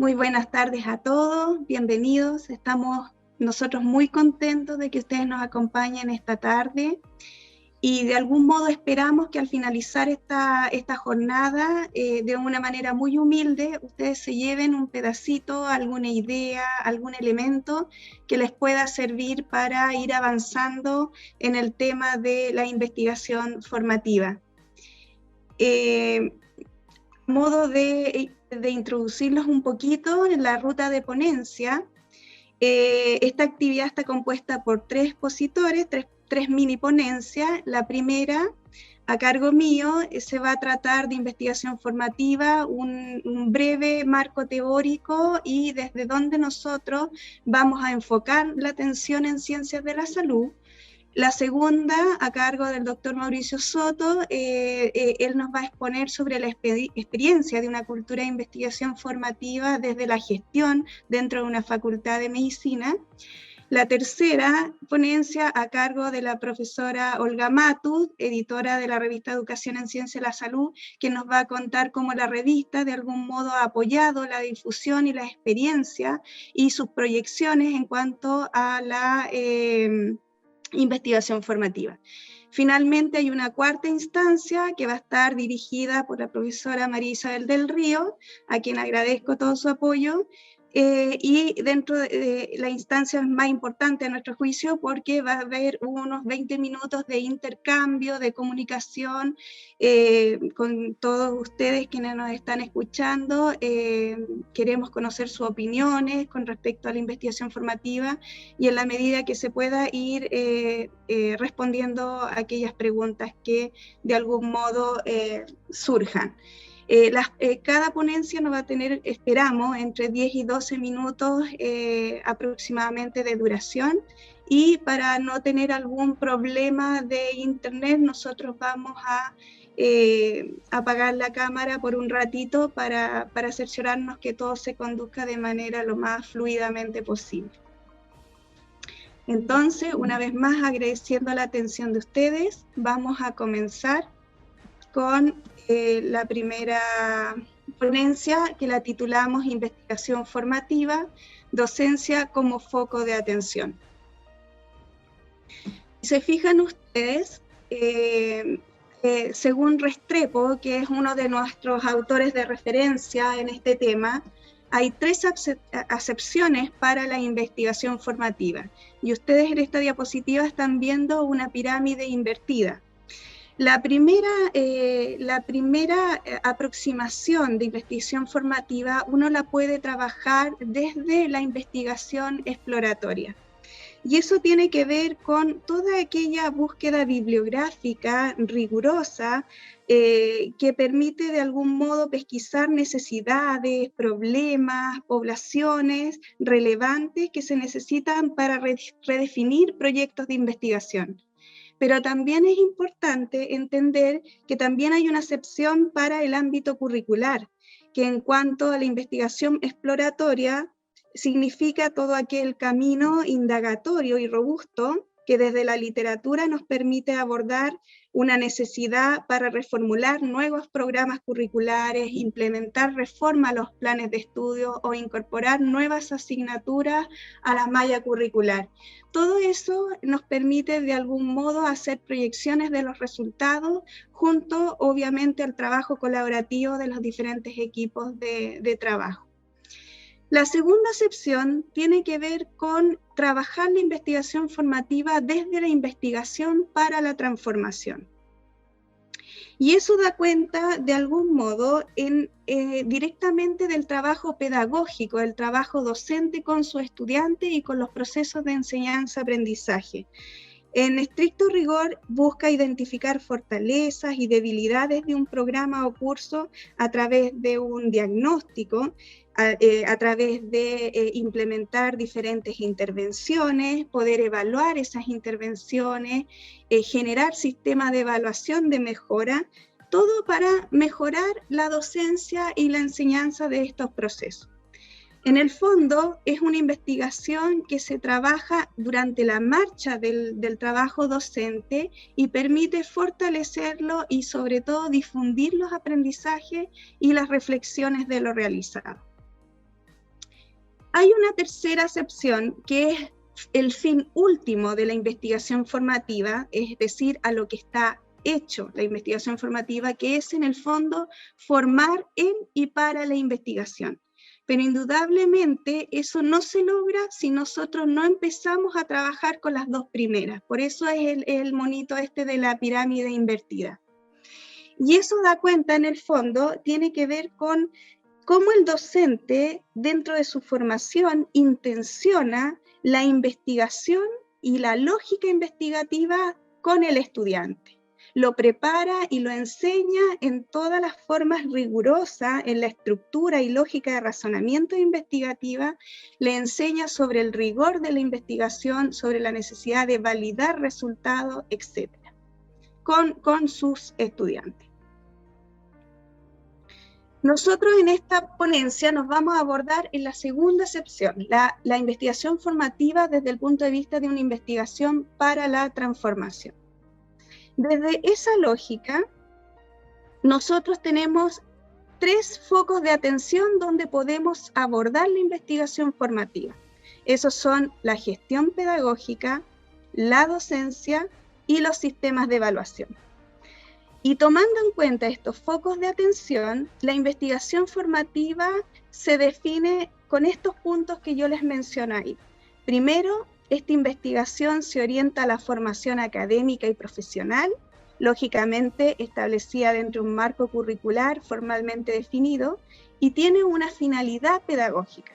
Muy buenas tardes a todos, bienvenidos. Estamos nosotros muy contentos de que ustedes nos acompañen esta tarde y de algún modo esperamos que al finalizar esta jornada, de una manera muy humilde, ustedes se lleven un pedacito, alguna idea, algún elemento que les pueda servir para ir avanzando en el tema de la investigación formativa. Modo de introducirlos un poquito en la ruta de ponencia, esta actividad está compuesta por 3 expositores, tres mini ponencias. La primera, a cargo mío, se va a tratar de investigación formativa, un breve marco teórico y desde donde nosotros vamos a enfocar la atención en ciencias de la salud. La segunda, a cargo del doctor Mauricio Soto, él nos va a exponer sobre la experiencia de una cultura de investigación formativa desde la gestión dentro de una facultad de medicina. La tercera ponencia, a cargo de la profesora Olga Matus, editora de la revista Educación en Ciencia de la Salud, que nos va a contar cómo la revista de algún modo ha apoyado la difusión y la experiencia y sus proyecciones en cuanto a la investigación formativa. Finalmente hay una cuarta instancia que va a estar dirigida por la profesora María Isabel del Río, a quien agradezco todo su apoyo, y dentro de la instancia más importante a nuestro juicio, porque va a haber unos 20 minutos de intercambio, de comunicación con todos ustedes quienes nos están escuchando. Queremos conocer sus opiniones con respecto a la investigación formativa y en la medida que se pueda ir respondiendo a aquellas preguntas que de algún modo surjan. Cada ponencia nos va a tener, esperamos, entre 10 y 12 minutos aproximadamente de duración, y para no tener algún problema de internet nosotros vamos a apagar la cámara por un ratito para cerciorarnos que todo se conduzca de manera lo más fluidamente posible. Entonces, una vez más, agradeciendo la atención de ustedes, vamos a comenzar con la primera ponencia, que la titulamos Investigación formativa, docencia como foco de atención. Si se fijan ustedes, según Restrepo, que es uno de nuestros autores de referencia en este tema, hay 3 acepciones para la investigación formativa. Y ustedes en esta diapositiva están viendo una pirámide invertida. La primera aproximación de investigación formativa uno la puede trabajar desde la investigación exploratoria. Y eso tiene que ver con toda aquella búsqueda bibliográfica rigurosa que permite de algún modo pesquisar necesidades, problemas, poblaciones relevantes que se necesitan para redefinir proyectos de investigación. Pero también es importante entender que también hay una acepción para el ámbito curricular, que en cuanto a la investigación exploratoria significa todo aquel camino indagatorio y robusto que desde la literatura nos permite abordar una necesidad para reformular nuevos programas curriculares, implementar reforma a los planes de estudio o incorporar nuevas asignaturas a la malla curricular. Todo eso nos permite de algún modo hacer proyecciones de los resultados junto, obviamente, al trabajo colaborativo de los diferentes equipos de trabajo. La segunda acepción tiene que ver con trabajar la investigación formativa desde la investigación para la transformación. Y eso da cuenta, de algún modo, directamente del trabajo pedagógico, del trabajo docente con su estudiante y con los procesos de enseñanza-aprendizaje. En estricto rigor, busca identificar fortalezas y debilidades de un programa o curso a través de un diagnóstico, a través de implementar diferentes intervenciones, poder evaluar esas intervenciones, generar sistemas de evaluación de mejora, todo para mejorar la docencia y la enseñanza de estos procesos. En el fondo, es una investigación que se trabaja durante la marcha del trabajo docente y permite fortalecerlo y sobre todo difundir los aprendizajes y las reflexiones de lo realizado. Hay una tercera acepción que es el fin último de la investigación formativa, es decir, a lo que está hecho la investigación formativa, que es en el fondo formar en y para la investigación. Pero indudablemente eso no se logra si nosotros no empezamos a trabajar con las dos primeras. Por eso es el monito este de la pirámide invertida. Y eso da cuenta, en el fondo, tiene que ver con cómo el docente, dentro de su formación, intenciona la investigación y la lógica investigativa con el estudiante. Lo prepara y lo enseña en todas las formas rigurosas, en la estructura y lógica de razonamiento investigativa, le enseña sobre el rigor de la investigación, sobre la necesidad de validar resultados, etc., con sus estudiantes. Nosotros en esta ponencia nos vamos a abordar en la segunda acepción, la investigación formativa desde el punto de vista de una investigación para la transformación. Desde esa lógica, nosotros tenemos 3 focos de atención donde podemos abordar la investigación formativa. Esos son la gestión pedagógica, la docencia y los sistemas de evaluación. Y tomando en cuenta estos focos de atención, la investigación formativa se define con estos puntos que yo les menciono ahí. Primero, esta investigación se orienta a la formación académica y profesional, lógicamente establecida dentro de un marco curricular formalmente definido, y tiene una finalidad pedagógica.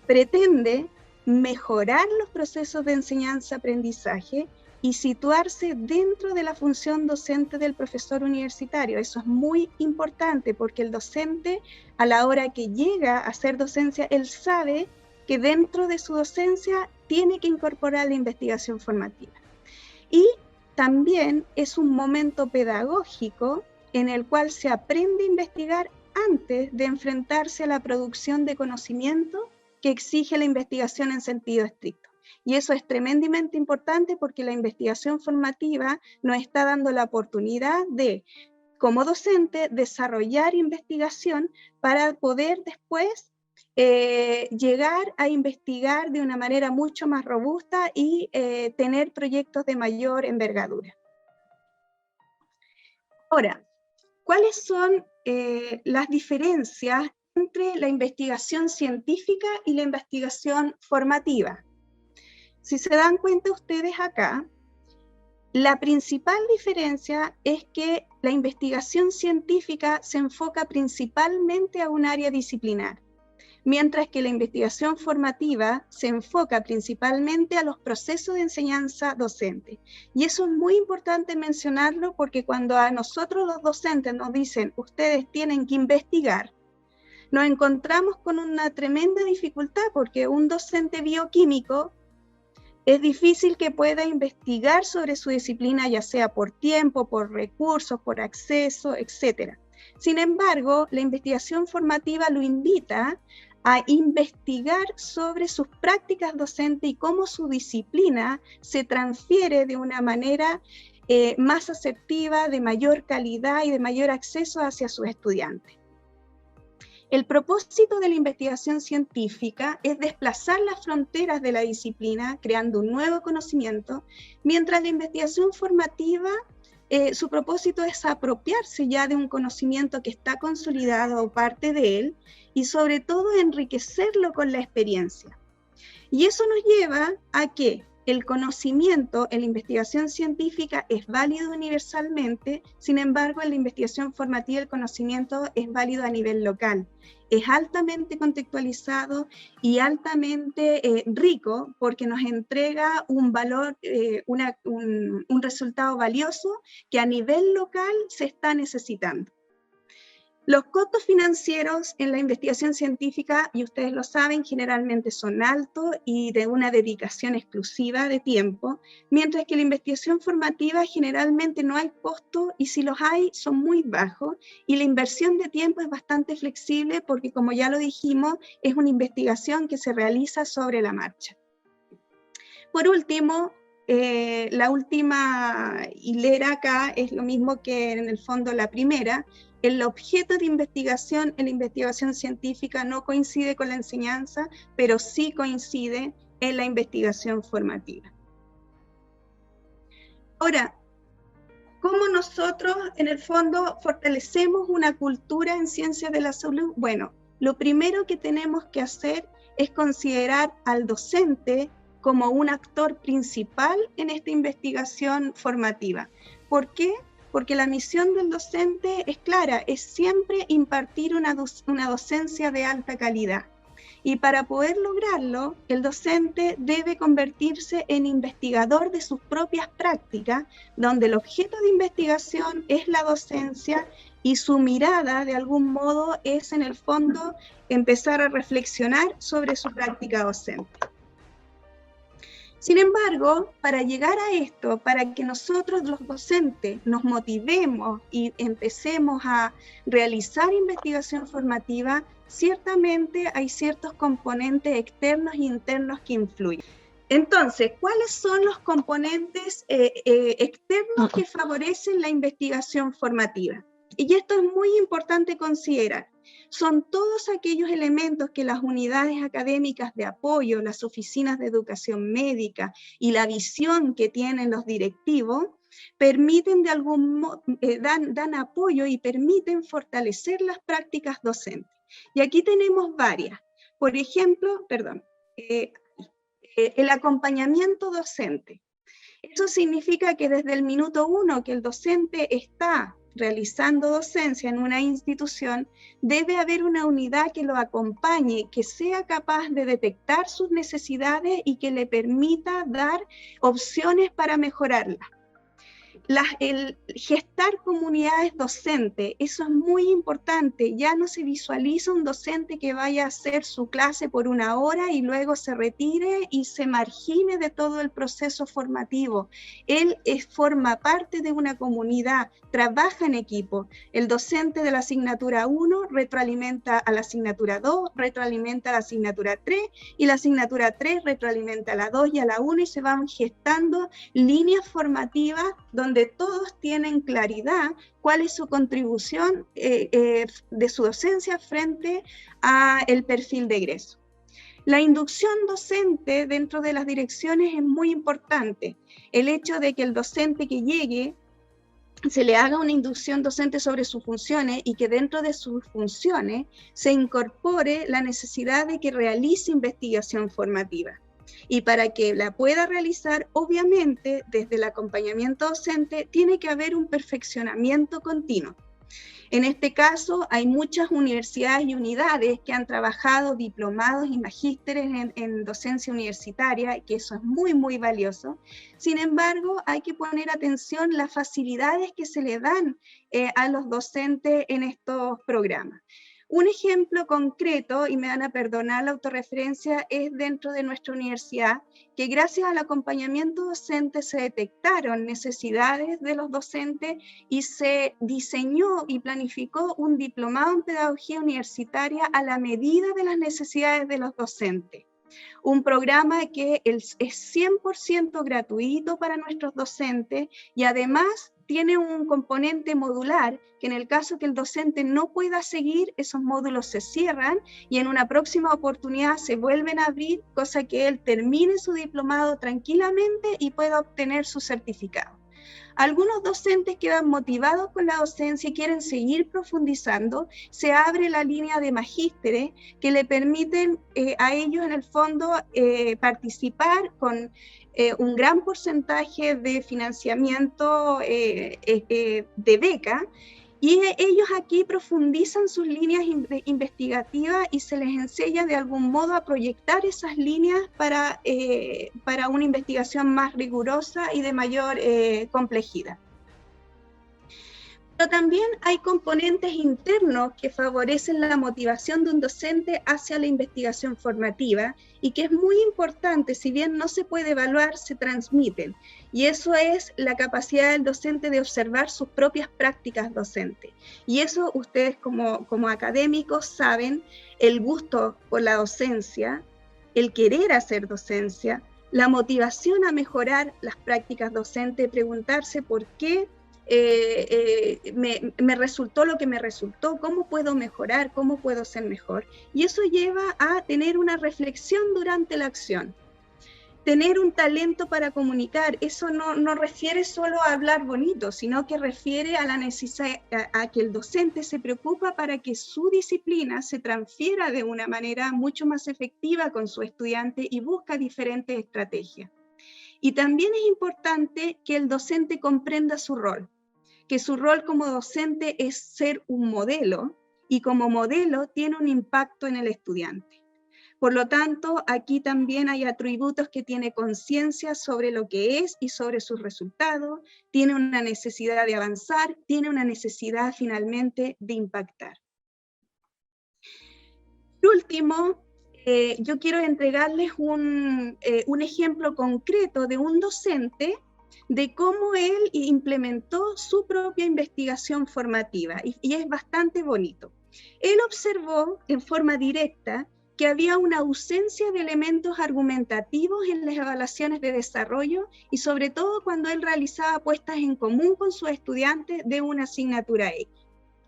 Pretende mejorar los procesos de enseñanza-aprendizaje y situarse dentro de la función docente del profesor universitario. Eso es muy importante porque el docente, a la hora que llega a hacer docencia, él sabe que dentro de su docencia tiene que incorporar la investigación formativa. Y también es un momento pedagógico en el cual se aprende a investigar antes de enfrentarse a la producción de conocimiento que exige la investigación en sentido estricto. Y eso es tremendamente importante porque la investigación formativa nos está dando la oportunidad de, como docente, desarrollar investigación para poder después llegar a investigar de una manera mucho más robusta y tener proyectos de mayor envergadura. Ahora, ¿cuáles son las diferencias entre la investigación científica y la investigación formativa? Si se dan cuenta ustedes acá, la principal diferencia es que la investigación científica se enfoca principalmente a un área disciplinar, mientras que la investigación formativa se enfoca principalmente a los procesos de enseñanza docente. Y eso es muy importante mencionarlo porque cuando a nosotros los docentes nos dicen, ustedes tienen que investigar, nos encontramos con una tremenda dificultad porque un docente bioquímico es difícil que pueda investigar sobre su disciplina, ya sea por tiempo, por recursos, por acceso, etc. Sin embargo, la investigación formativa lo invita a investigar sobre sus prácticas docentes y cómo su disciplina se transfiere de una manera más asertiva, de mayor calidad y de mayor acceso hacia sus estudiantes. El propósito de la investigación científica es desplazar las fronteras de la disciplina, creando un nuevo conocimiento, mientras la investigación formativa, su propósito es apropiarse ya de un conocimiento que está consolidado o parte de él, y sobre todo enriquecerlo con la experiencia. Y eso nos lleva a que el conocimiento en la investigación científica es válido universalmente, sin embargo, en la investigación formativa el conocimiento es válido a nivel local. Es altamente contextualizado y altamente rico porque nos entrega un valor, un resultado valioso que a nivel local se está necesitando. Los costos financieros en la investigación científica, y ustedes lo saben, generalmente son altos y de una dedicación exclusiva de tiempo, mientras que la investigación formativa generalmente no hay costo y si los hay son muy bajos y la inversión de tiempo es bastante flexible porque, como ya lo dijimos, es una investigación que se realiza sobre la marcha. Por último, la última hilera acá es lo mismo que en el fondo la primera, El objeto de investigación en la investigación científica no coincide con la enseñanza, pero sí coincide en la investigación formativa. Ahora, ¿cómo nosotros en el fondo fortalecemos una cultura en ciencias de la salud? Bueno, lo primero que tenemos que hacer es considerar al docente como un actor principal en esta investigación formativa. ¿Por qué? Porque la misión del docente es clara, es siempre impartir una docencia de alta calidad. Y para poder lograrlo, el docente debe convertirse en investigador de sus propias prácticas, donde el objeto de investigación es la docencia y su mirada, de algún modo, es en el fondo empezar a reflexionar sobre su práctica docente. Sin embargo, para llegar a esto, para que nosotros los docentes nos motivemos y empecemos a realizar investigación formativa, ciertamente hay ciertos componentes externos e internos que influyen. Entonces, ¿cuáles son los componentes externos que favorecen la investigación formativa? Y esto es muy importante considerar. Son todos aquellos elementos que las unidades académicas de apoyo, las oficinas de educación médica y la visión que tienen los directivos permiten de algún modo, dan apoyo y permiten fortalecer las prácticas docentes. Y aquí tenemos varias. Por ejemplo, el acompañamiento docente. Eso significa que desde el minuto 1 que el docente está realizando docencia en una institución, debe haber una unidad que lo acompañe, que sea capaz de detectar sus necesidades y que le permita dar opciones para mejorarlas. El gestar comunidades docentes, eso es muy importante. Ya no se visualiza un docente que vaya a hacer su clase por una hora y luego se retire y se margine de todo el proceso formativo. Él forma parte de una comunidad, trabaja en equipo. El docente de la asignatura 1 retroalimenta a la asignatura 2, retroalimenta a la asignatura 3 y la asignatura 3 retroalimenta a la 2 y a la 1 y se van gestando líneas formativas donde todos tienen claridad cuál es su contribución de su docencia frente al perfil de egreso. La inducción docente dentro de las direcciones es muy importante. El hecho de que el docente que llegue se le haga una inducción docente sobre sus funciones y que dentro de sus funciones se incorpore la necesidad de que realice investigación formativa. Y para que la pueda realizar, obviamente, desde el acompañamiento docente, tiene que haber un perfeccionamiento continuo. En este caso, hay muchas universidades y unidades que han trabajado diplomados y magísteres en docencia universitaria, que eso es muy, muy valioso. Sin embargo, hay que poner atención a las facilidades que se le dan a los docentes en estos programas. Un ejemplo concreto, y me van a perdonar la autorreferencia, es dentro de nuestra universidad, que gracias al acompañamiento docente se detectaron necesidades de los docentes y se diseñó y planificó un diplomado en pedagogía universitaria a la medida de las necesidades de los docentes. Un programa que es 100% gratuito para nuestros docentes y además tiene un componente modular que en el caso que el docente no pueda seguir, esos módulos se cierran y en una próxima oportunidad se vuelven a abrir, cosa que él termine su diplomado tranquilamente y pueda obtener su certificado. Algunos docentes quedan motivados con la docencia y quieren seguir profundizando. Se abre la línea de magísteres que le permiten a ellos en el fondo participar con un gran porcentaje de financiamiento de beca. Y ellos aquí profundizan sus líneas investigativas y se les enseña de algún modo a proyectar esas líneas para una investigación más rigurosa y de mayor complejidad. Pero también hay componentes internos que favorecen la motivación de un docente hacia la investigación formativa y que es muy importante, si bien no se puede evaluar, se transmiten. Y eso es la capacidad del docente de observar sus propias prácticas docentes. Y eso ustedes como académicos saben, el gusto por la docencia, el querer hacer docencia, la motivación a mejorar las prácticas docentes, preguntarse por qué me resultó lo que me resultó, cómo puedo mejorar, cómo puedo ser mejor. Y eso lleva a tener una reflexión durante la acción. Tener un talento para comunicar, eso no refiere solo a hablar bonito, sino que refiere a la necesidad, a que el docente se preocupa para que su disciplina se transfiera de una manera mucho más efectiva con su estudiante y busca diferentes estrategias. Y también es importante que el docente comprenda su rol, que su rol como docente es ser un modelo y como modelo tiene un impacto en el estudiante. Por lo tanto, aquí también hay atributos que tiene conciencia sobre lo que es y sobre sus resultados, tiene una necesidad de avanzar, tiene una necesidad finalmente de impactar. Por último, yo quiero entregarles un ejemplo concreto de un docente de cómo él implementó su propia investigación formativa, y es bastante bonito. Él observó en forma directa que había una ausencia de elementos argumentativos en las evaluaciones de desarrollo y sobre todo cuando él realizaba puestas en común con sus estudiantes de una asignatura X.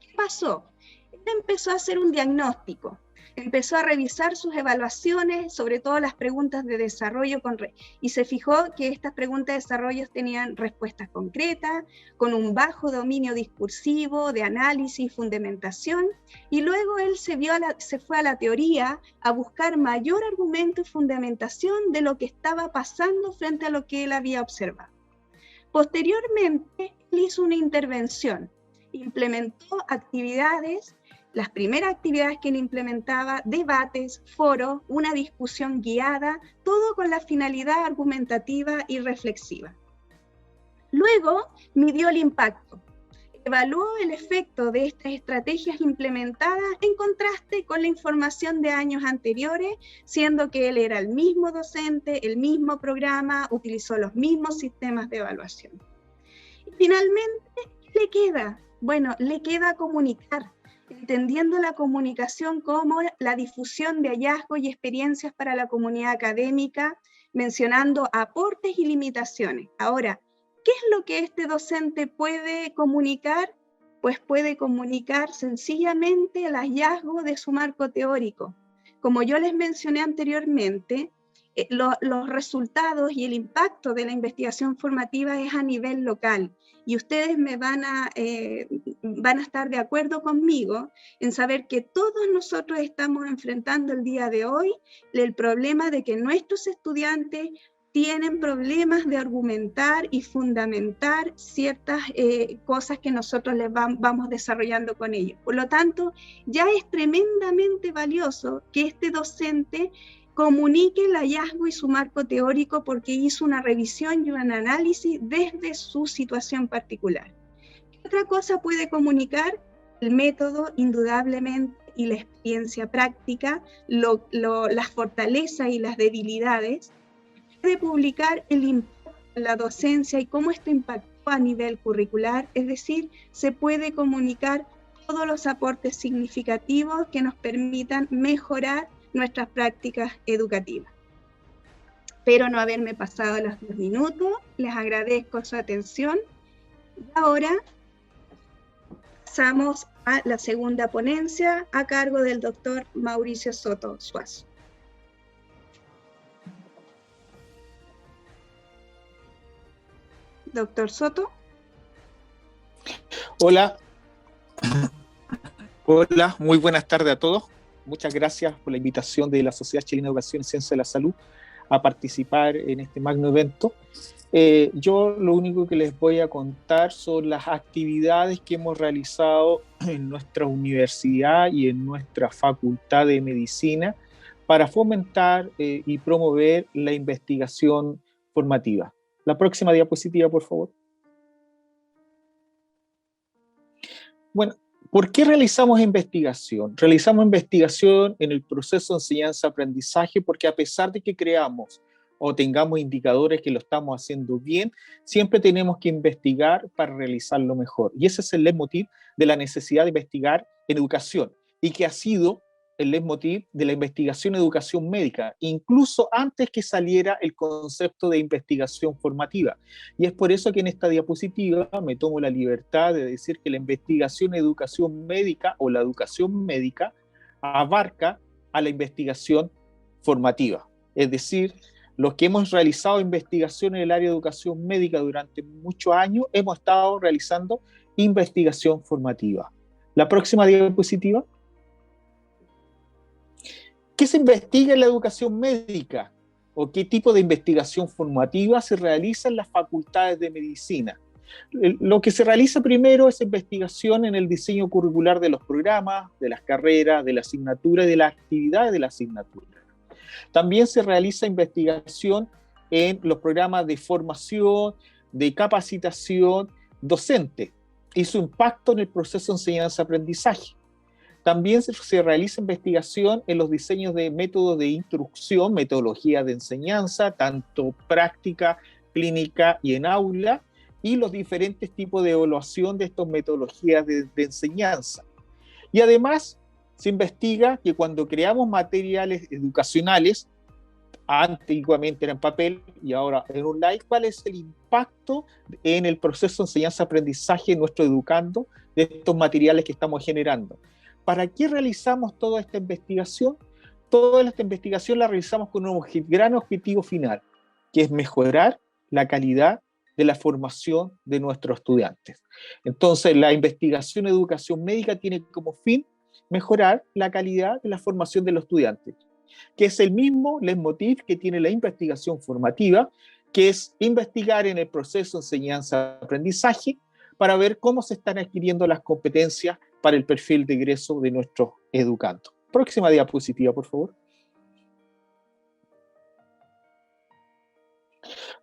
¿Qué pasó? Él empezó a hacer un diagnóstico, empezó a revisar sus evaluaciones, sobre todo las preguntas de desarrollo, y se fijó que estas preguntas de desarrollo tenían respuestas concretas, con un bajo dominio discursivo, de análisis y fundamentación, y luego él se fue a la teoría a buscar mayor argumento y fundamentación de lo que estaba pasando frente a lo que él había observado. Posteriormente, él hizo una intervención, implementó actividades. Las primeras actividades que él implementaba, debates, foros, una discusión guiada, todo con la finalidad argumentativa y reflexiva. Luego, midió el impacto. Evaluó el efecto de estas estrategias implementadas en contraste con la información de años anteriores, siendo que él era el mismo docente, el mismo programa, utilizó los mismos sistemas de evaluación. Y finalmente, ¿qué le queda? Bueno, le queda comunicar, entendiendo la comunicación como la difusión de hallazgos y experiencias para la comunidad académica, mencionando aportes y limitaciones. Ahora, ¿qué es lo que este docente puede comunicar? Pues puede comunicar sencillamente el hallazgo de su marco teórico. Como yo les mencioné anteriormente, los resultados y el impacto de la investigación formativa es a nivel local. Y ustedes van a estar de acuerdo conmigo en saber que todos nosotros estamos enfrentando el día de hoy el problema de que nuestros estudiantes tienen problemas de argumentar y fundamentar ciertas cosas que nosotros les vamos desarrollando con ellos. Por lo tanto, ya es tremendamente valioso que este docente comunique el hallazgo y su marco teórico porque hizo una revisión y un análisis desde su situación particular. ¿Qué otra cosa puede comunicar? El método, indudablemente, y la experiencia práctica, las fortalezas y las debilidades. Puede publicar el impacto en la docencia y cómo esto impactó a nivel curricular, es decir, se puede comunicar todos los aportes significativos que nos permitan mejorar nuestras prácticas educativas. Espero no haberme pasado los 2 minutos, les agradezco su atención. Y ahora pasamos a la segunda ponencia a cargo del doctor Mauricio Soto Suazo. Doctor Soto. Hola. Hola, muy buenas tardes a todos. Muchas gracias por la invitación de la Sociedad Chilena de Educación y Ciencia de la Salud a participar en este magno evento. Yo lo único que les voy a contar son las actividades que hemos realizado en nuestra universidad y en nuestra facultad de medicina para fomentar y promover la investigación formativa. La próxima diapositiva, por favor. Bueno, ¿por qué realizamos investigación? Realizamos investigación en el proceso de enseñanza-aprendizaje porque a pesar de que creamos o tengamos indicadores que lo estamos haciendo bien, siempre tenemos que investigar para realizarlo mejor. Y ese es el leitmotiv de la necesidad de investigar en educación y que ha sido el leitmotiv de la investigación en educación médica, incluso antes que saliera el concepto de investigación formativa. Y es por eso que en esta diapositiva me tomo la libertad de decir que la investigación en educación médica o la educación médica abarca a la investigación formativa. Es decir, los que hemos realizado investigación en el área de educación médica durante muchos años, hemos estado realizando investigación formativa. La próxima diapositiva. ¿Qué se investiga en la educación médica? ¿O qué tipo de investigación formativa se realiza en las facultades de medicina? Lo que se realiza primero es investigación en el diseño curricular de los programas, de las carreras, de la asignatura y de las actividades de la asignatura. También se realiza investigación en los programas de formación, de capacitación docente y su impacto en el proceso de enseñanza-aprendizaje. También se realiza investigación en los diseños de métodos de instrucción, metodología de enseñanza, tanto práctica, clínica y en aula, y los diferentes tipos de evaluación de estas metodologías de enseñanza. Y además se investiga que cuando creamos materiales educacionales, antiguamente era en papel y ahora en online, ¿cuál es el impacto en el proceso de enseñanza-aprendizaje de nuestro educando de estos materiales que estamos generando? ¿Para qué realizamos toda esta investigación? Toda esta investigación la realizamos con un gran objetivo final, que es mejorar la calidad de la formación de nuestros estudiantes. Entonces, la investigación en educación médica tiene como fin mejorar la calidad de la formación de los estudiantes, que es el mismo leitmotiv que tiene la investigación formativa, que es investigar en el proceso de enseñanza-aprendizaje para ver cómo se están adquiriendo las competencias para el perfil de egreso de nuestros educandos. Próxima diapositiva, por favor.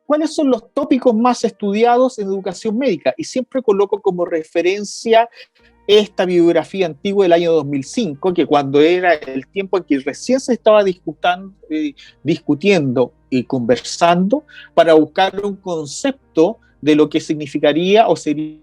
¿Cuáles son los tópicos más estudiados en educación médica? Y siempre coloco como referencia esta bibliografía antigua del año 2005, que cuando era el tiempo en que recién se estaba discutiendo y conversando para buscar un concepto de lo que significaría o sería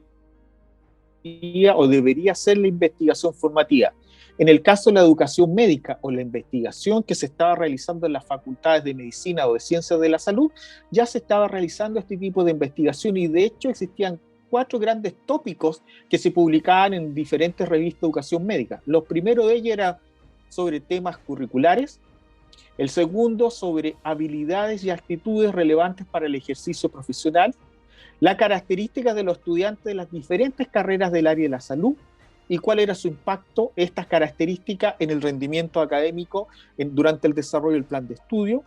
o debería ser la investigación formativa. En el caso de la educación médica o la investigación que se estaba realizando en las facultades de medicina o de ciencias de la salud, ya se estaba realizando este tipo de investigación y de hecho existían 4 grandes tópicos que se publicaban en diferentes revistas de educación médica. Los primeros de ellos eran sobre temas curriculares, el segundo sobre habilidades y actitudes relevantes para el ejercicio profesional, las características de los estudiantes de las diferentes carreras del área de la salud y cuál era su impacto, estas características en el rendimiento académico durante el desarrollo del plan de estudio,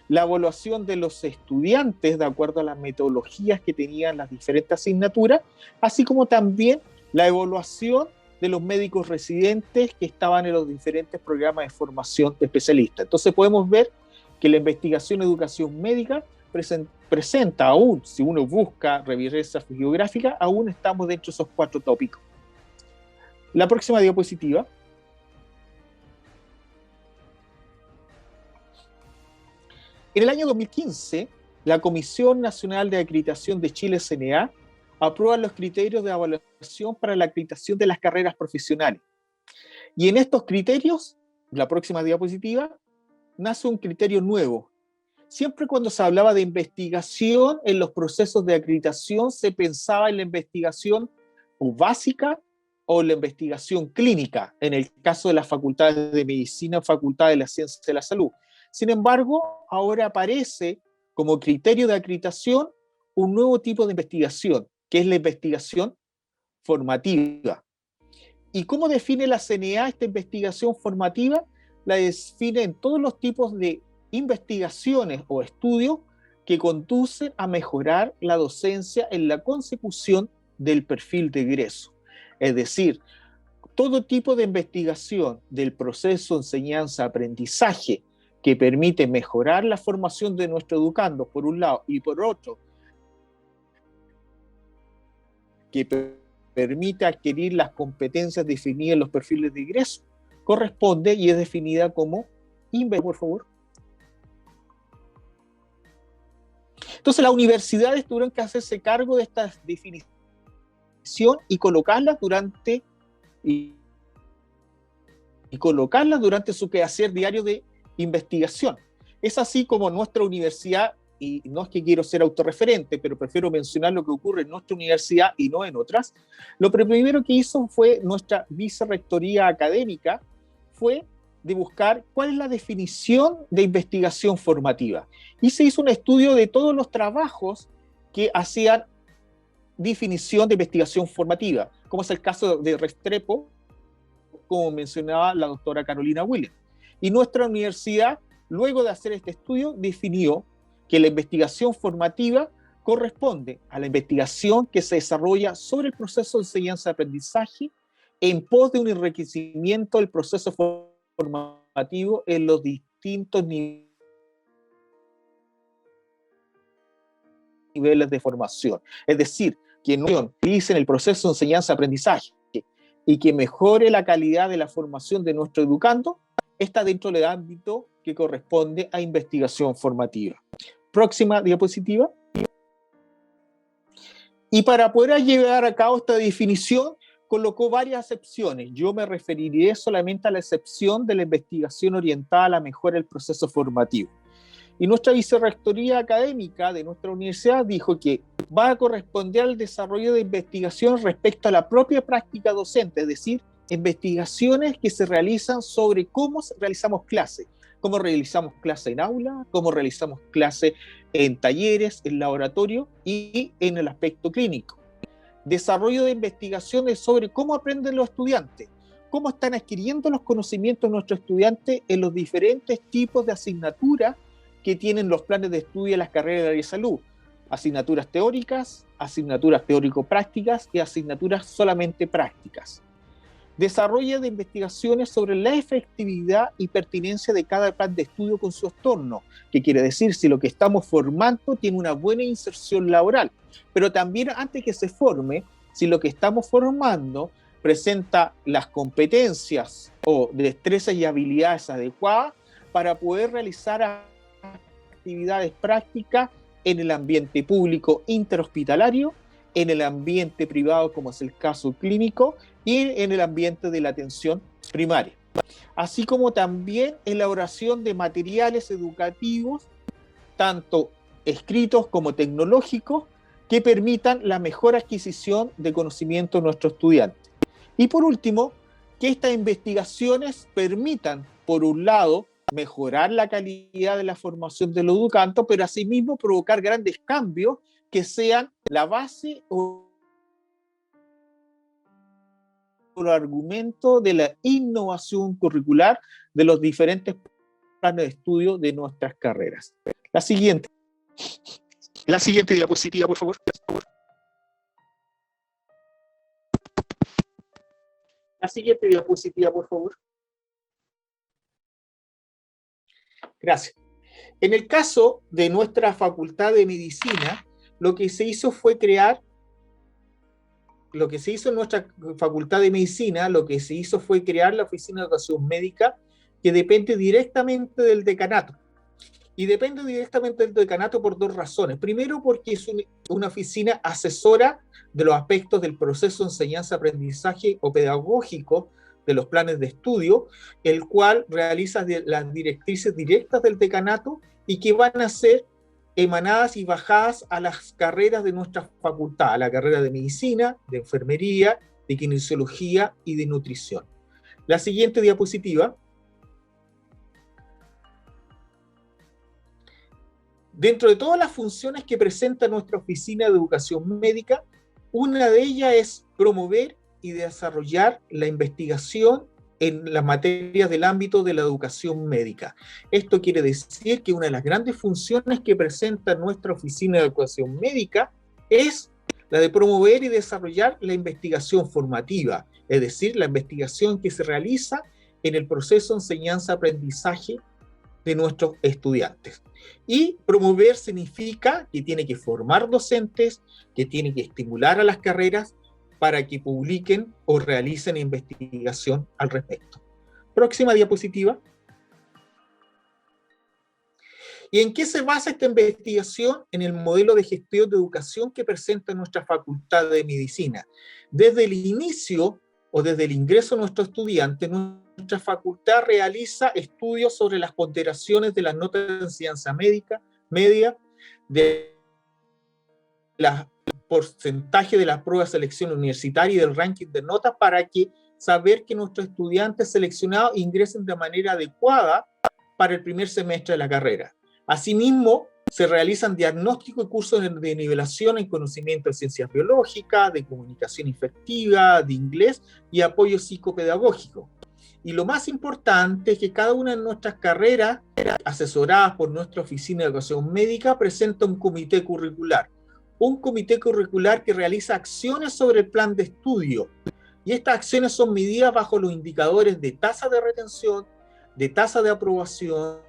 la evaluación de los estudiantes de acuerdo a las metodologías que tenían las diferentes asignaturas, así como también la evaluación de los médicos residentes que estaban en los diferentes programas de formación de especialistas. Entonces podemos ver que la investigación en educación médica presenta aún, si uno busca revisar geográfica, aún estamos dentro de esos 4 tópicos. La próxima diapositiva. En el año 2015, la Comisión Nacional de Acreditación de Chile, CNA, aprueba los criterios de evaluación para la acreditación de las carreras profesionales. Y en estos criterios, la próxima diapositiva, nace un criterio nuevo. Siempre cuando se hablaba de investigación en los procesos de acreditación, se pensaba en la investigación básica o la investigación clínica, en el caso de las facultades de medicina o facultades de las ciencias de la salud. Sin embargo, ahora aparece como criterio de acreditación un nuevo tipo de investigación, que es la investigación formativa. ¿Y cómo define la CNA esta investigación formativa? La define en todos los tipos de investigaciones o estudios que conducen a mejorar la docencia en la consecución del perfil de egreso. Es decir, todo tipo de investigación del proceso de enseñanza-aprendizaje que permite mejorar la formación de nuestros educandos, por un lado, y por otro, que permite adquirir las competencias definidas en los perfiles de ingreso, corresponde y es definida como por favor. Entonces las universidades tuvieron que hacerse cargo de esta definición y colocarlas durante y colocarlas durante su quehacer diario de investigación. Es así como nuestra universidad, y no es que quiero ser autorreferente, pero prefiero mencionar lo que ocurre en nuestra universidad y no en otras, lo primero que hizo fue nuestra vicerrectoría académica, fue de buscar cuál es la definición de investigación formativa. Y se hizo un estudio de todos los trabajos que hacían definición de investigación formativa, como es el caso de Restrepo, como mencionaba la doctora Carolina Williams. Y nuestra universidad, luego de hacer este estudio, definió que la investigación formativa corresponde a la investigación que se desarrolla sobre el proceso de enseñanza-aprendizaje en pos de un enriquecimiento del proceso formativo en los distintos niveles de formación. Es decir, que no utilicen el proceso de enseñanza-aprendizaje y que mejore la calidad de la formación de nuestro educando, está dentro del ámbito que corresponde a investigación formativa. Próxima diapositiva. Y para poder llevar a cabo esta definición, colocó varias excepciones. Yo me referiré solamente a la excepción de la investigación orientada a la mejora del proceso formativo. Y nuestra vicerrectoría académica de nuestra universidad dijo que va a corresponder al desarrollo de investigación respecto a la propia práctica docente, es decir, investigaciones que se realizan sobre cómo realizamos clases, cómo realizamos clase en aula, cómo realizamos clase en talleres, en laboratorio y en el aspecto clínico. Desarrollo de investigaciones sobre cómo aprenden los estudiantes, cómo están adquiriendo los conocimientos de nuestros estudiantes en los diferentes tipos de asignaturas que tienen los planes de estudio de las carreras de área de salud. Asignaturas teóricas, asignaturas teórico-prácticas y asignaturas solamente prácticas. Desarrollo de investigaciones sobre la efectividad y pertinencia de cada plan de estudio con su entorno, que quiere decir si lo que estamos formando tiene una buena inserción laboral, pero también antes que se forme, si lo que estamos formando presenta las competencias o destrezas y habilidades adecuadas para poder realizar actividades prácticas en el ambiente público interhospitalario, en el ambiente privado, como es el caso clínico, y en el ambiente de la atención primaria. Así como también elaboración de materiales educativos, tanto escritos como tecnológicos, que permitan la mejor adquisición de conocimiento de nuestros estudiantes. Y por último, que estas investigaciones permitan, por un lado, mejorar la calidad de la formación de los educandos, pero asimismo provocar grandes cambios que sean la base o el argumento de la innovación curricular de los diferentes planes de estudio de nuestras carreras. La siguiente diapositiva, por favor. La siguiente diapositiva, por favor. Gracias. En el caso de nuestra Facultad de Medicina, lo que se hizo en nuestra Facultad de Medicina, lo que se hizo fue crear la Oficina de Educación Médica, que depende directamente del decanato. Y depende directamente del decanato por dos razones. Primero, porque es una oficina asesora de los aspectos del proceso de enseñanza-aprendizaje o pedagógico de los planes de estudio, el cual realiza las directrices directas del decanato y que van a ser emanadas y bajadas a las carreras de nuestra facultad, a la carrera de medicina, de enfermería, de kinesiología y de nutrición. La siguiente diapositiva. Dentro de todas las funciones que presenta nuestra Oficina de Educación Médica, una de ellas es promover y desarrollar la investigación en las materias del ámbito de la educación médica. Esto quiere decir que una de las grandes funciones que presenta nuestra Oficina de Educación Médica es la de promover y desarrollar la investigación formativa, es decir, la investigación que se realiza en el proceso de enseñanza-aprendizaje de nuestros estudiantes. Y promover significa que tiene que formar docentes, que tiene que estimular a las carreras para que publiquen o realicen investigación al respecto. Próxima diapositiva. ¿Y en qué se basa esta investigación? En el modelo de gestión de educación que presenta nuestra Facultad de Medicina. Desde el inicio o desde el ingreso de nuestro estudiante, nuestra facultad realiza estudios sobre las ponderaciones de las notas de enseñanza media, de los porcentaje de las pruebas de selección universitaria y del ranking de notas para saber que nuestros estudiantes seleccionados ingresen de manera adecuada para el primer semestre de la carrera. Asimismo, se realizan diagnósticos y cursos de nivelación en conocimiento de ciencias biológicas, de comunicación efectiva, de inglés y apoyo psicopedagógico. Y lo más importante es que cada una de nuestras carreras, asesoradas por nuestra Oficina de Educación Médica, presenta un comité curricular. Un comité curricular que realiza acciones sobre el plan de estudio. Y estas acciones son medidas bajo los indicadores de tasa de retención, de tasa de aprobación,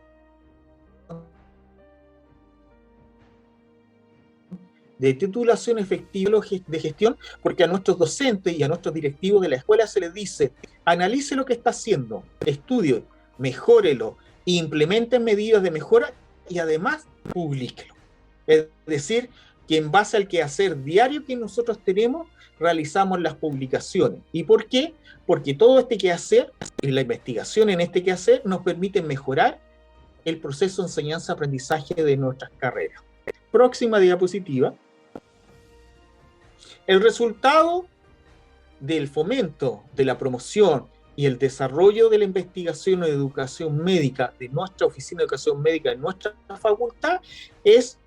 de titulación efectiva de gestión, porque a nuestros docentes y a nuestros directivos de la escuela se les dice: analice lo que está haciendo, estudie, mejórelo, implemente medidas de mejora y además publíquelo. Es decir, que en base al quehacer diario que nosotros tenemos, realizamos las publicaciones. ¿Y por qué? Porque todo este quehacer, y la investigación en este quehacer, nos permite mejorar el proceso de enseñanza-aprendizaje de nuestras carreras. Próxima diapositiva. El resultado del fomento, de la promoción y el desarrollo de la investigación en educación médica de nuestra Oficina de Educación Médica de nuestra facultad es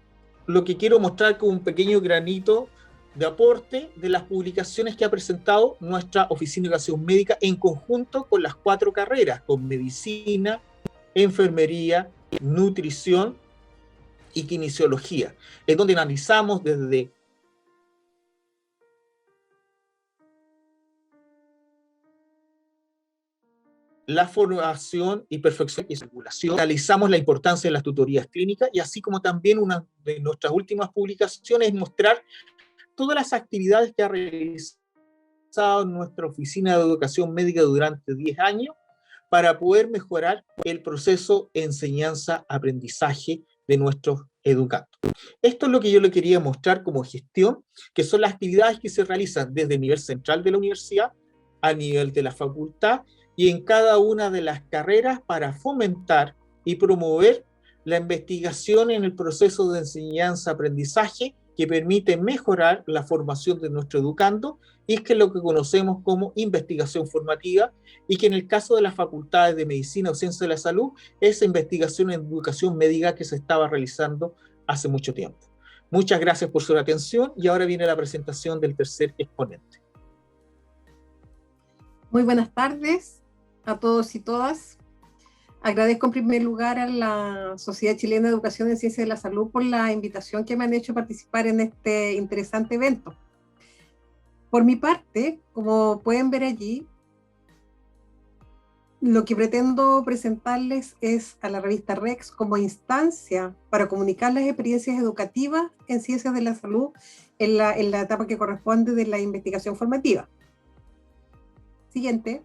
lo que quiero mostrar como un pequeño granito de aporte de las publicaciones que ha presentado nuestra Oficina de Educación Médica en conjunto con las 4 carreras, con medicina, enfermería, nutrición y kinesiología, es donde analizamos desde la formación y perfección y circulación. Analizamos la importancia de las tutorías clínicas y así como también una de nuestras últimas publicaciones es mostrar todas las actividades que ha realizado nuestra Oficina de Educación Médica durante 10 años para poder mejorar el proceso de enseñanza-aprendizaje de nuestros educandos. Esto es lo que yo le quería mostrar como gestión, que son las actividades que se realizan desde el nivel central de la universidad, a nivel de la facultad y en cada una de las carreras para fomentar y promover la investigación en el proceso de enseñanza-aprendizaje que permite mejorar la formación de nuestro educando y es que es lo que conocemos como investigación formativa y que en el caso de las facultades de Medicina o Ciencia de la Salud es investigación en educación médica que se estaba realizando hace mucho tiempo. Muchas gracias por su atención y ahora viene la presentación del tercer exponente. Muy buenas tardes a todos y todas. Agradezco en primer lugar a la Sociedad Chilena de Educación en Ciencias de la Salud por la invitación que me han hecho a participar en este interesante evento. Por mi parte, como pueden ver allí, lo que pretendo presentarles es a la revista REX como instancia para comunicar las experiencias educativas en Ciencias de la Salud en la etapa que corresponde de la investigación formativa. Siguiente.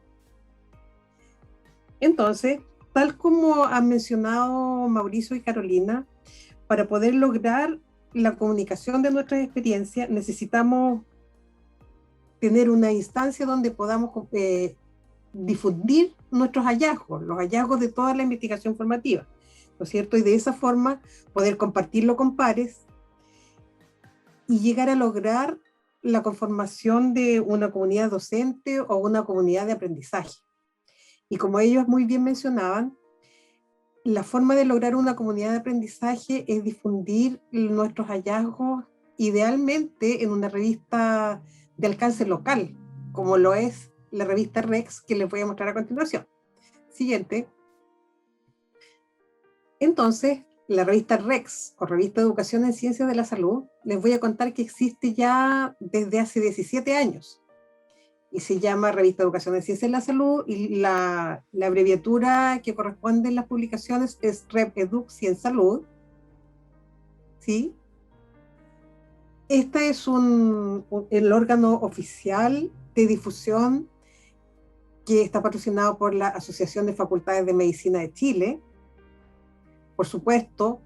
Entonces, tal como han mencionado Mauricio y Carolina, para poder lograr la comunicación de nuestras experiencias necesitamos tener una instancia donde podamos difundir nuestros hallazgos, los hallazgos de toda la investigación formativa, ¿no es cierto? Y de esa forma poder compartirlo con pares y llegar a lograr la conformación de una comunidad docente o una comunidad de aprendizaje. Y como ellos muy bien mencionaban, la forma de lograr una comunidad de aprendizaje es difundir nuestros hallazgos, idealmente en una revista de alcance local, como lo es la revista REX, que les voy a mostrar a continuación. Siguiente. Entonces, la revista REX, o Revista de Educación en Ciencias de la Salud, les voy a contar que existe ya desde hace 17 años. Y se llama Revista de Educación en Ciencias de la Salud, y la abreviatura que corresponde en las publicaciones es REPEDUC Ciensalud. ¿Sí? Este es el órgano oficial de difusión que está patrocinado por la Asociación de Facultades de Medicina de Chile, por supuesto,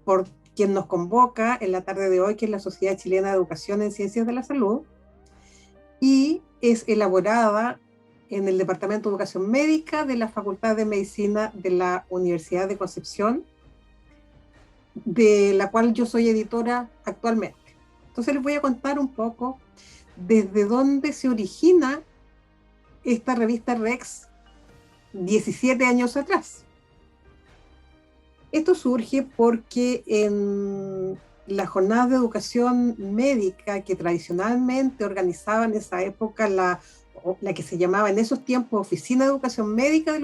por quien nos convoca en la tarde de hoy, que es la Sociedad Chilena de Educación en Ciencias de la Salud, y es elaborada en el Departamento de Educación Médica de la Facultad de Medicina de la Universidad de Concepción, de la cual yo soy editora actualmente. Entonces les voy a contar un poco desde dónde se origina esta revista Rex 17 años atrás. Esto surge porque en las jornadas de educación médica que tradicionalmente organizaban en esa época la que se llamaba en esos tiempos Oficina de Educación Médica de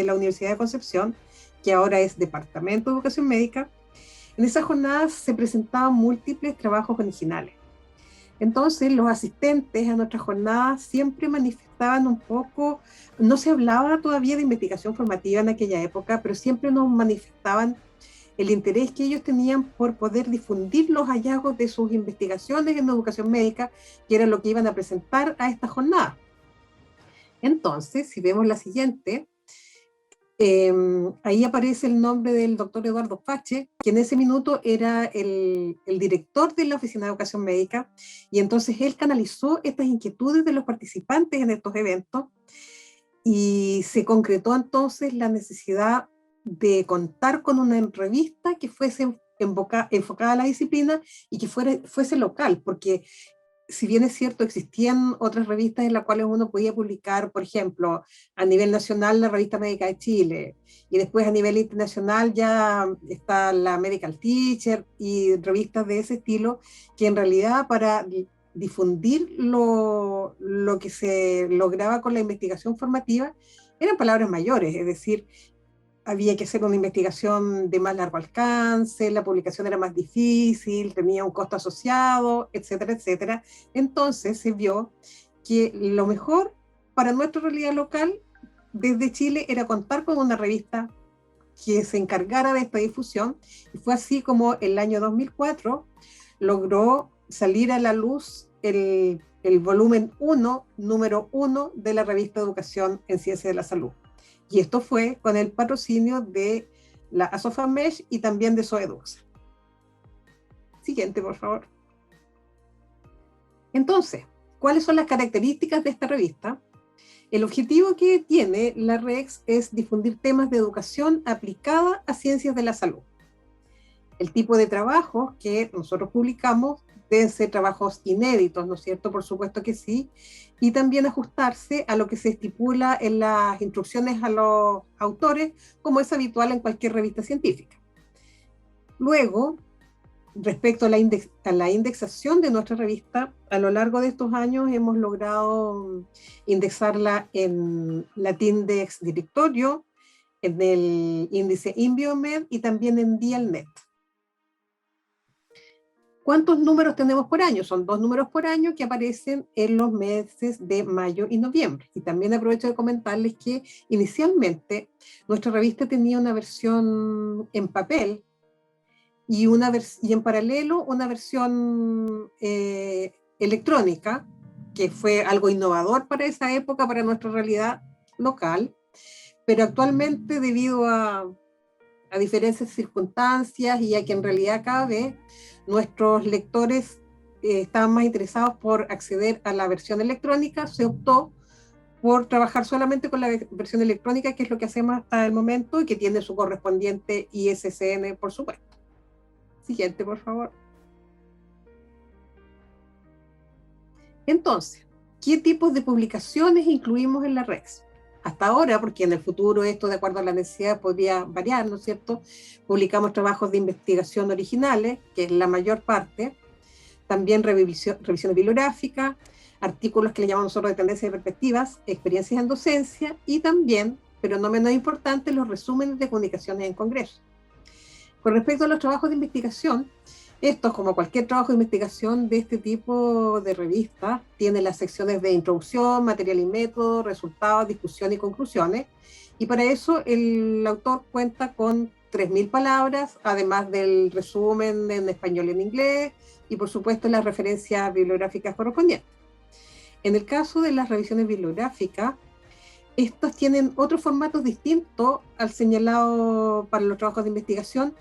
la Universidad de Concepción, que ahora es Departamento de Educación Médica, en esas jornadas se presentaban múltiples trabajos originales. Entonces los asistentes a nuestras jornadas siempre manifestaban un poco, no se hablaba todavía de investigación formativa en aquella época, pero siempre nos manifestaban el interés que ellos tenían por poder difundir los hallazgos de sus investigaciones en educación médica, que era lo que iban a presentar a esta jornada. Entonces, si vemos la siguiente, ahí aparece el nombre del doctor Eduardo Fache, que en ese minuto era el director de la Oficina de Educación Médica, y entonces él canalizó estas inquietudes de los participantes en estos eventos, y se concretó entonces la necesidad de contar con una revista que fuese enfocada a la disciplina y que fuese local, porque si bien es cierto, existían otras revistas en las cuales uno podía publicar, por ejemplo, a nivel nacional la Revista Médica de Chile, y después a nivel internacional ya está la Medical Teacher y revistas de ese estilo, que en realidad para difundir lo que se lograba con la investigación formativa eran palabras mayores, es decir, había que hacer una investigación de más largo alcance, la publicación era más difícil, tenía un costo asociado, etcétera, etcétera. Entonces se vio que lo mejor para nuestra realidad local desde Chile era contar con una revista que se encargara de esta difusión, y fue así como el año 2004 logró salir a la luz el volumen 1, número 1 de la revista Educación en Ciencia de la Salud. Y esto fue con el patrocinio de la ASOFAMESH y también de SOEDUCSA. Siguiente, por favor. Entonces, ¿cuáles son las características de esta revista? El objetivo que tiene la REX es difundir temas de educación aplicada a ciencias de la salud. El tipo de trabajos que nosotros publicamos deben ser trabajos inéditos, ¿no es cierto? Por supuesto que sí, y también ajustarse a lo que se estipula en las instrucciones a los autores, como es habitual en cualquier revista científica. Luego, respecto a la indexación de nuestra revista, a lo largo de estos años hemos logrado indexarla en Latindex Directorio, en el índice InBiomed y también en DialNet. ¿Cuántos números tenemos por año? Son 2 números por año que aparecen en los meses de mayo y noviembre. Y también aprovecho de comentarles que inicialmente nuestra revista tenía una versión en papel y en paralelo una versión electrónica, que fue algo innovador para esa época, para nuestra realidad local, pero actualmente debido a diferentes circunstancias y a que en realidad cada vez nuestros lectores estaban más interesados por acceder a la versión electrónica, se optó por trabajar solamente con la versión electrónica, que es lo que hacemos hasta el momento y que tiene su correspondiente ISSN, por supuesto. Siguiente, por favor. Entonces, ¿qué tipos de publicaciones incluimos en la REX? Hasta ahora, porque en el futuro esto, de acuerdo a la necesidad, podría variar, ¿no es cierto? Publicamos trabajos de investigación originales, que es la mayor parte, también revisiones bibliográficas, artículos que le llamamos nosotros de tendencias y perspectivas, experiencias en docencia y también, pero no menos importante, los resúmenes de comunicaciones en congresos. Con respecto a los trabajos de investigación, estos, como cualquier trabajo de investigación de este tipo de revistas, tiene las secciones de introducción, material y método, resultados, discusión y conclusiones, y para eso el autor cuenta con 3.000 palabras, además del resumen en español y en inglés, y por supuesto las referencias bibliográficas correspondientes. En el caso de las revisiones bibliográficas, estos tienen otros formatos distintos al señalado para los trabajos de investigación,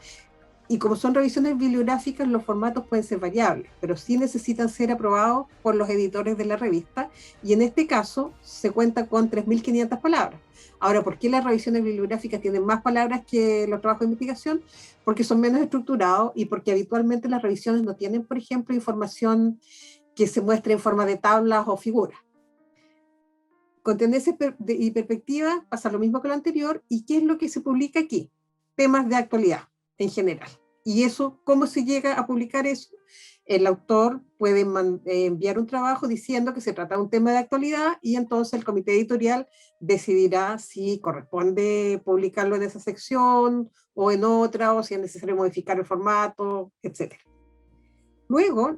Y como son revisiones bibliográficas, los formatos pueden ser variables, pero sí necesitan ser aprobados por los editores de la revista, y en este caso se cuenta con 3.500 palabras. Ahora, ¿por qué las revisiones bibliográficas tienen más palabras que los trabajos de investigación? Porque son menos estructurados y porque habitualmente las revisiones no tienen, por ejemplo, información que se muestre en forma de tablas o figuras. Con tendencia y perspectiva pasa lo mismo que lo anterior. ¿Y qué es lo que se publica aquí? Temas de actualidad en general. Y eso, ¿cómo se llega a publicar eso? El autor puede enviar un trabajo diciendo que se trata de un tema de actualidad, y entonces el comité editorial decidirá si corresponde publicarlo en esa sección o en otra, o si es necesario modificar el formato, etc. Luego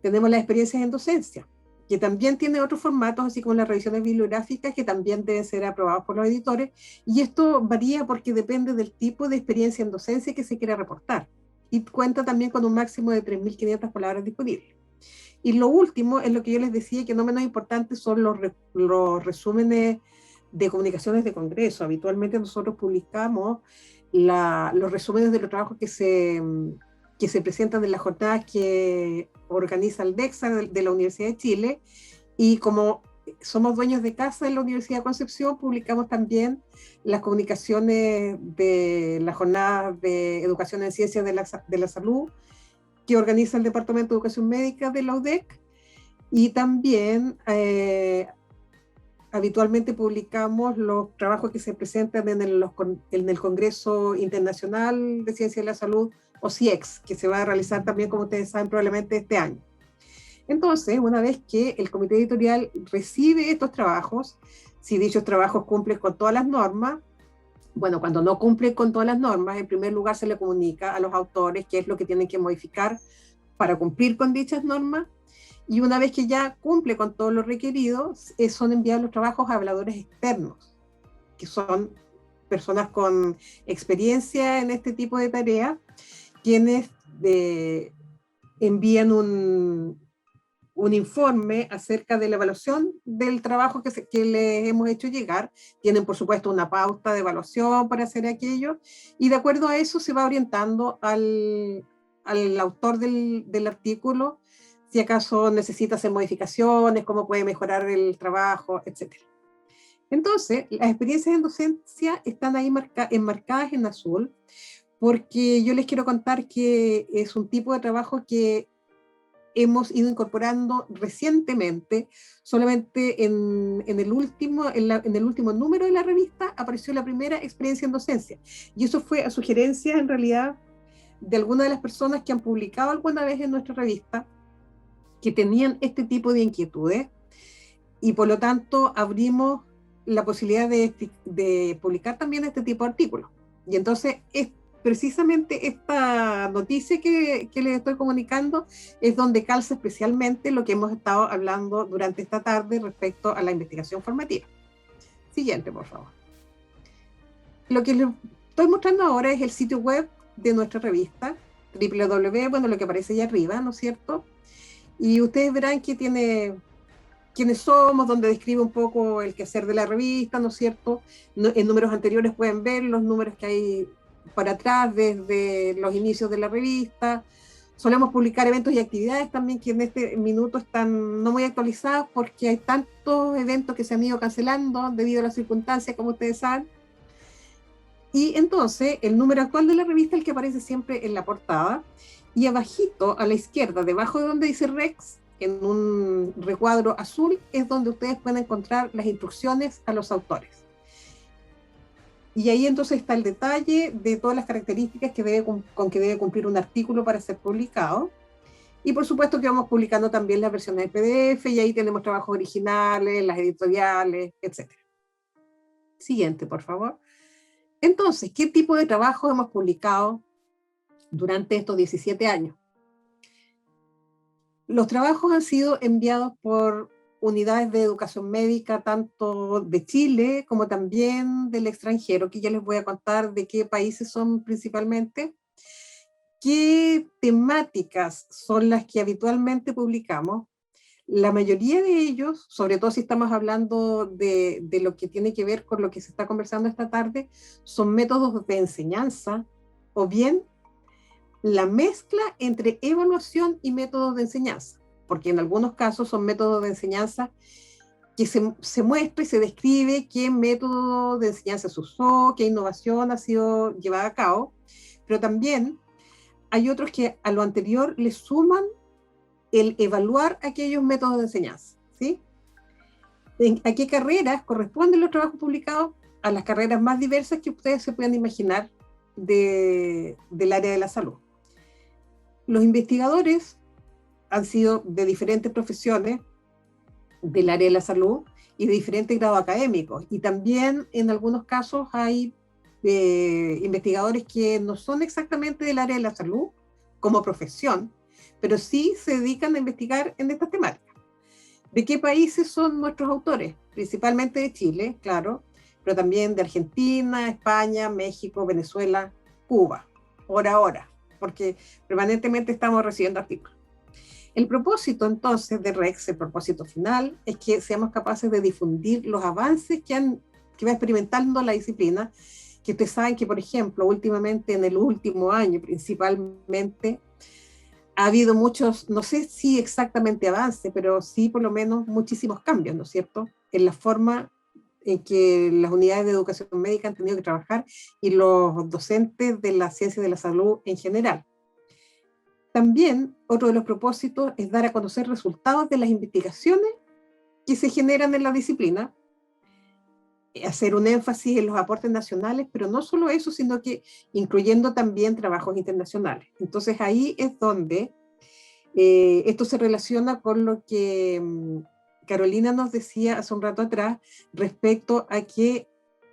tenemos las experiencias en docencia, que también tiene otros formatos, así como las revisiones bibliográficas, que también deben ser aprobados por los editores, y esto varía porque depende del tipo de experiencia en docencia que se quiera reportar, y cuenta también con un máximo de 3.500 palabras disponibles. Y lo último es lo que yo les decía, que no menos importante, son los resúmenes de comunicaciones de congreso. Habitualmente nosotros publicamos los resúmenes de los trabajos que se presentan en las jornadas que organiza el DECSA de la Universidad de Chile, y como somos dueños de casa en la Universidad de Concepción, publicamos también las comunicaciones de las jornadas de educación en ciencias de la salud que organiza el Departamento de Educación Médica de la UDEC, y también habitualmente publicamos los trabajos que se presentan en el Congreso Internacional de Ciencias de la Salud, o CIEX, que se va a realizar también, como ustedes saben, probablemente este año. Entonces, una vez que el comité editorial recibe estos trabajos, si dichos trabajos cumplen con todas las normas, bueno, cuando no cumplen con todas las normas, en primer lugar se le comunica a los autores qué es lo que tienen que modificar para cumplir con dichas normas, y una vez que ya cumple con todo lo requerido, son enviados los trabajos a evaluadores externos, que son personas con experiencia en este tipo de tareas, quienes envían un informe acerca de la evaluación del trabajo que les hemos hecho llegar. Tienen, por supuesto, una pauta de evaluación para hacer aquello, y de acuerdo a eso se va orientando al autor del artículo si acaso necesita hacer modificaciones, cómo puede mejorar el trabajo, etc. Entonces, las experiencias en docencia están ahí enmarcadas en azul, porque yo les quiero contar que es un tipo de trabajo que hemos ido incorporando recientemente. Solamente en el último número de la revista apareció la primera experiencia en docencia, y eso fue a sugerencia, en realidad, de algunas de las personas que han publicado alguna vez en nuestra revista, que tenían este tipo de inquietudes, y por lo tanto abrimos la posibilidad de publicar también este tipo de artículos. Y entonces es precisamente esta noticia que les estoy comunicando es donde calza especialmente lo que hemos estado hablando durante esta tarde respecto a la investigación formativa. Siguiente, por favor. Lo que les estoy mostrando ahora es el sitio web de nuestra revista, www, bueno, lo que aparece allá arriba, ¿no es cierto? Y ustedes verán que tiene quiénes somos, donde describe un poco el quehacer de la revista, ¿no es cierto? En números anteriores pueden ver los números que hay para atrás desde los inicios de la revista. Solemos publicar eventos y actividades también que en este minuto están no muy actualizados porque hay tantos eventos que se han ido cancelando debido a las circunstancias, como ustedes saben. Y entonces el número actual de la revista es el que aparece siempre en la portada, y abajito a la izquierda, debajo de donde dice Rex, en un recuadro azul, es donde ustedes pueden encontrar las instrucciones a los autores. Y ahí entonces está el detalle de todas las características con que debe cumplir un artículo para ser publicado. Y por supuesto que vamos publicando también las versiones de PDF, y ahí tenemos trabajos originales, las editoriales, etc. Siguiente, por favor. Entonces, ¿qué tipo de trabajo hemos publicado durante estos 17 años? Los trabajos han sido enviados por unidades de educación médica, tanto de Chile como también del extranjero, que ya les voy a contar de qué países son principalmente. ¿Qué temáticas son las que habitualmente publicamos? La mayoría de ellos, sobre todo si estamos hablando de lo que tiene que ver con lo que se está conversando esta tarde, son métodos de enseñanza, o bien la mezcla entre evaluación y métodos de enseñanza, porque en algunos casos son métodos de enseñanza que se muestra y se describe qué método de enseñanza se usó, qué innovación ha sido llevada a cabo, pero también hay otros que a lo anterior le suman el evaluar aquellos métodos de enseñanza, ¿sí? ¿A qué carreras corresponden los trabajos publicados? A las carreras más diversas que ustedes se puedan imaginar del área de la salud. Los investigadores han sido de diferentes profesiones del área de la salud y de diferentes grados académicos. Y también en algunos casos hay investigadores que no son exactamente del área de la salud como profesión, pero sí se dedican a investigar en estas temáticas. ¿De qué países son nuestros autores? Principalmente de Chile, claro, pero también de Argentina, España, México, Venezuela, Cuba, por ahora, porque permanentemente estamos recibiendo artículos. El propósito entonces de REX, el propósito final, es que seamos capaces de difundir los avances que va experimentando la disciplina, que ustedes saben que, por ejemplo, últimamente, en el último año principalmente, ha habido muchos, no sé si exactamente avance, pero sí por lo menos muchísimos cambios, ¿no es cierto?, en la forma en que las unidades de educación médica han tenido que trabajar y los docentes de la ciencia de la salud en general. También otro de los propósitos es dar a conocer resultados de las investigaciones que se generan en la disciplina, hacer un énfasis en los aportes nacionales, pero no solo eso, sino que incluyendo también trabajos internacionales. Entonces ahí es donde esto se relaciona con lo que Carolina nos decía hace un rato atrás respecto a que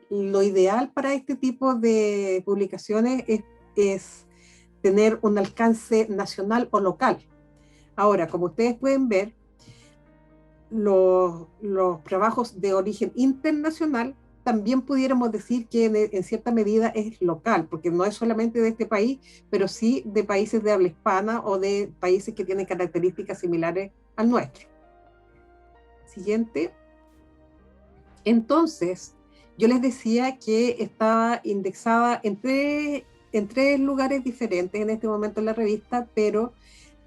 lo ideal para este tipo de publicaciones es tener un alcance nacional o local. Ahora, como ustedes pueden ver, los trabajos de origen internacional también pudiéramos decir que en cierta medida es local, porque no es solamente de este país, pero sí de países de habla hispana o de países que tienen características similares al nuestro. Siguiente. Entonces, yo les decía que estaba indexada en tres lugares diferentes en este momento en la revista, pero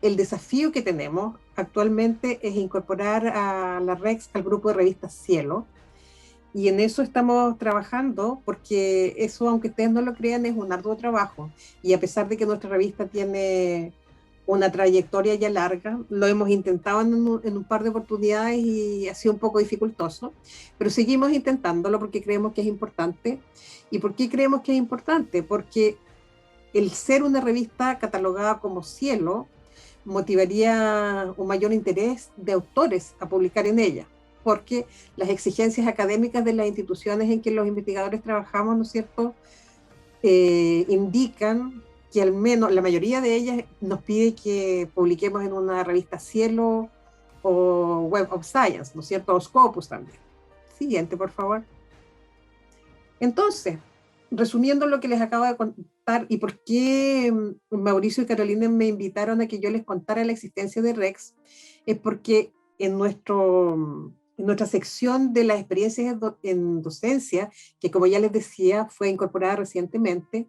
el desafío que tenemos actualmente es incorporar a la REX al grupo de revistas Cielo, y en eso estamos trabajando, porque eso, aunque ustedes no lo crean, es un arduo trabajo, y a pesar de que nuestra revista tiene una trayectoria ya larga, lo hemos intentado en un par de oportunidades y ha sido un poco dificultoso, pero seguimos intentándolo porque creemos que es importante. ¿Y por qué creemos que es importante? Porque el ser una revista catalogada como Cielo motivaría un mayor interés de autores a publicar en ella, porque las exigencias académicas de las instituciones en que los investigadores trabajamos, ¿no es cierto?, indican que al menos la mayoría de ellas nos pide que publiquemos en una revista Cielo o Web of Science, ¿no es cierto?, o Scopus también. Siguiente, por favor. Entonces, resumiendo lo que les acabo de contar y por qué Mauricio y Carolina me invitaron a que yo les contara la existencia de REX, es porque en nuestra sección de las experiencias en docencia, que como ya les decía, fue incorporada recientemente,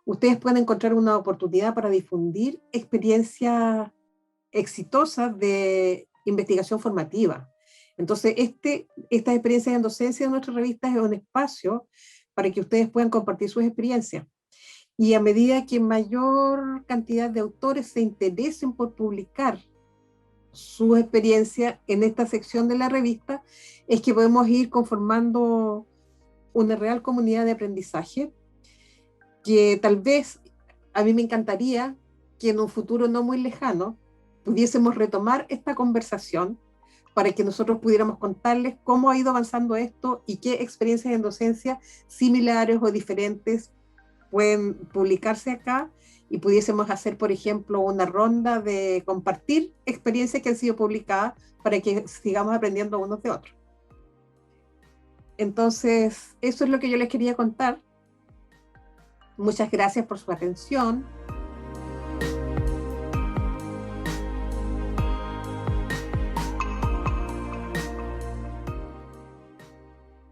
ustedes pueden encontrar una oportunidad para difundir experiencias exitosas de investigación formativa. Entonces, estas experiencias en docencia de nuestra revista es un espacio para que ustedes puedan compartir sus experiencias. Y a medida que mayor cantidad de autores se interesen por publicar su experiencia en esta sección de la revista, es que podemos ir conformando una real comunidad de aprendizaje, que tal vez a mí me encantaría que en un futuro no muy lejano pudiésemos retomar esta conversación para que nosotros pudiéramos contarles cómo ha ido avanzando esto y qué experiencias en docencia similares o diferentes pueden publicarse acá, y pudiésemos hacer, por ejemplo, una ronda de compartir experiencias que han sido publicadas para que sigamos aprendiendo unos de otros. Entonces, eso es lo que yo les quería contar. Muchas gracias por su atención.